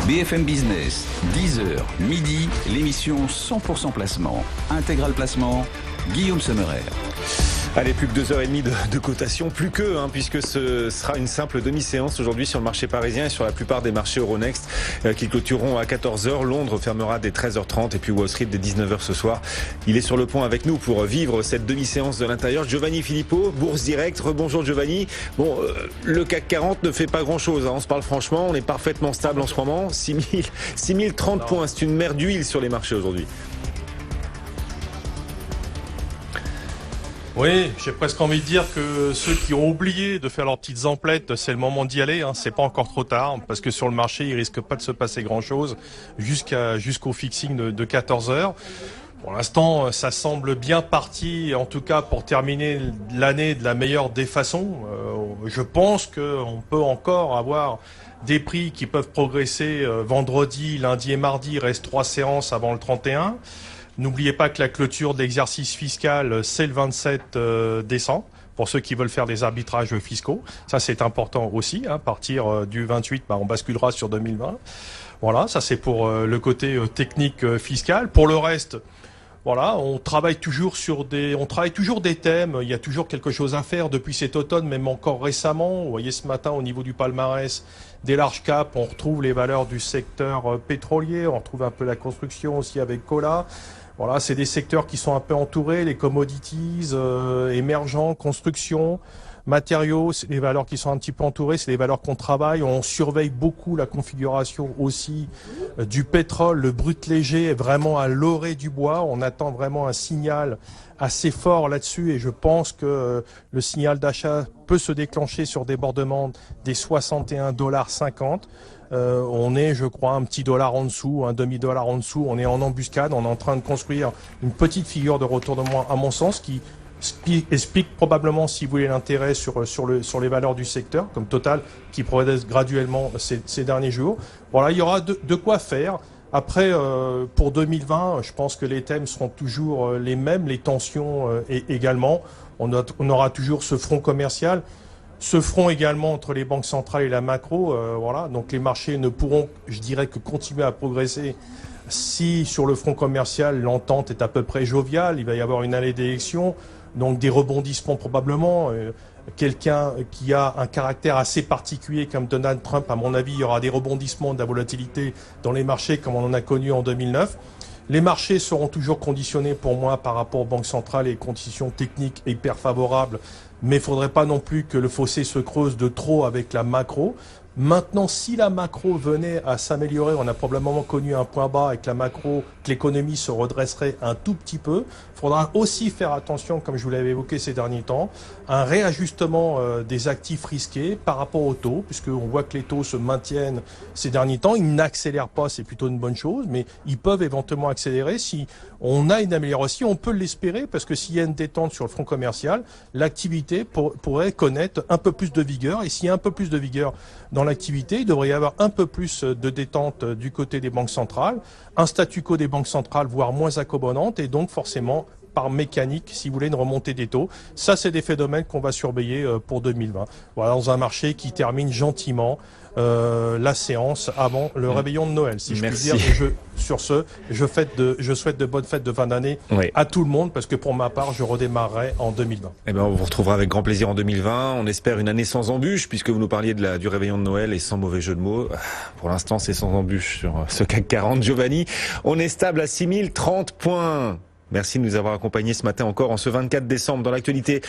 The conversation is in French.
BFM Business, 10h, midi, l'émission 100% placement. Intégral placement, Guillaume Sommerer. Allez, plus que 2h30 de cotation, plus que, puisque ce sera une simple demi-séance aujourd'hui sur le marché parisien et sur la plupart des marchés Euronext qui clôtureront à 14h. Londres fermera dès 13h30 et puis Wall Street dès 19h ce soir. Il est sur le pont avec nous pour vivre cette demi-séance de l'intérieur. Giovanni Filippo, Bourse Direct. Rebonjour Giovanni. Bon, le CAC 40 ne fait pas grand-chose, on se parle franchement, on est parfaitement stable en ce moment. 6030 points, c'est une mer d'huile sur les marchés aujourd'hui. Oui, j'ai presque envie de dire que ceux qui ont oublié de faire leurs petites emplettes, c'est le moment d'y aller. C'est pas encore trop tard parce que sur le marché, il risque pas de se passer grand-chose jusqu'au fixing de 14 heures. Pour l'instant, ça semble bien parti, en tout cas pour terminer l'année de la meilleure des façons. Je pense qu'on peut encore avoir des prix qui peuvent progresser vendredi, lundi et mardi. Il reste 3 séances avant le 31. N'oubliez pas que la clôture de l'exercice fiscal, c'est le 27 décembre, pour ceux qui veulent faire des arbitrages fiscaux. Ça, c'est important aussi. À partir du 28, on basculera sur 2020. Voilà, ça c'est pour le côté technique fiscal. Pour le reste, voilà, on travaille toujours des thèmes. Il y a toujours quelque chose à faire depuis cet automne, même encore récemment. Vous voyez ce matin au niveau du palmarès des large caps, on retrouve les valeurs du secteur pétrolier, on retrouve un peu la construction aussi avec Cola. Voilà, c'est des secteurs qui sont un peu entourés, les commodities, émergents, construction, matériaux, c'est des valeurs qui sont un petit peu entourées, c'est des valeurs qu'on travaille. On surveille beaucoup la configuration aussi du pétrole, le brut léger est vraiment à l'orée du bois. On attend vraiment un signal assez fort là-dessus et je pense que le signal d'achat peut se déclencher sur débordement des 61,50 $. On est, je crois, un petit dollar en dessous, un demi-dollar en dessous. On est en embuscade, on est en train de construire une petite figure de retournement, à mon sens, qui explique probablement, si vous voulez, l'intérêt sur les valeurs du secteur, comme Total, qui progresse graduellement ces derniers jours. Voilà, il y aura de quoi faire. Après, pour 2020, je pense que les thèmes seront toujours les mêmes, les tensions également. On aura toujours ce front commercial. Ce front également entre les banques centrales et la macro, voilà. Donc les marchés ne pourront, je dirais, que continuer à progresser si sur le front commercial l'entente est à peu près joviale. Il va y avoir une année d'élection, donc des rebondissements probablement. Quelqu'un qui a un caractère assez particulier comme Donald Trump, à mon avis, il y aura des rebondissements, de la volatilité dans les marchés comme on en a connu en 2009. Les marchés seront toujours conditionnés pour moi par rapport aux banques centrales et conditions techniques hyper favorables, mais il ne faudrait pas non plus que le fossé se creuse de trop avec la macro. Maintenant, si la macro venait à s'améliorer, on a probablement connu un point bas avec la macro, que l'économie se redresserait un tout petit peu. Il faudra aussi faire attention, comme je vous l'avais évoqué ces derniers temps, un réajustement des actifs risqués par rapport aux taux, puisqu'on voit que les taux se maintiennent ces derniers temps. Ils n'accélèrent pas, c'est plutôt une bonne chose, mais ils peuvent éventuellement accélérer. Si on a une amélioration, on peut l'espérer, parce que s'il y a une détente sur le front commercial, l'activité pourrait connaître un peu plus de vigueur. Et s'il y a un peu plus de vigueur dans l'activité, il devrait y avoir un peu plus de détente du côté des banques centrales, un statu quo des banques centrales, voire moins accommodante, et donc forcément, par mécanique, si vous voulez, une remontée des taux. Ça, c'est des phénomènes qu'on va surveiller pour 2020. Voilà, dans un marché qui termine gentiment la séance avant le réveillon de Noël, si je puis dire. Et sur ce, je souhaite de bonnes fêtes de fin d'année à tout le monde, parce que pour ma part, je redémarrerai en 2020. Eh ben, on vous retrouvera avec grand plaisir en 2020. On espère une année sans embûches, puisque vous nous parliez du réveillon de Noël et sans mauvais jeu de mots. Pour l'instant, c'est sans embûches sur ce CAC 40. Giovanni, on est stable à 6030 points. Merci de nous avoir accompagnés ce matin encore en ce 24 décembre dans l'actualité.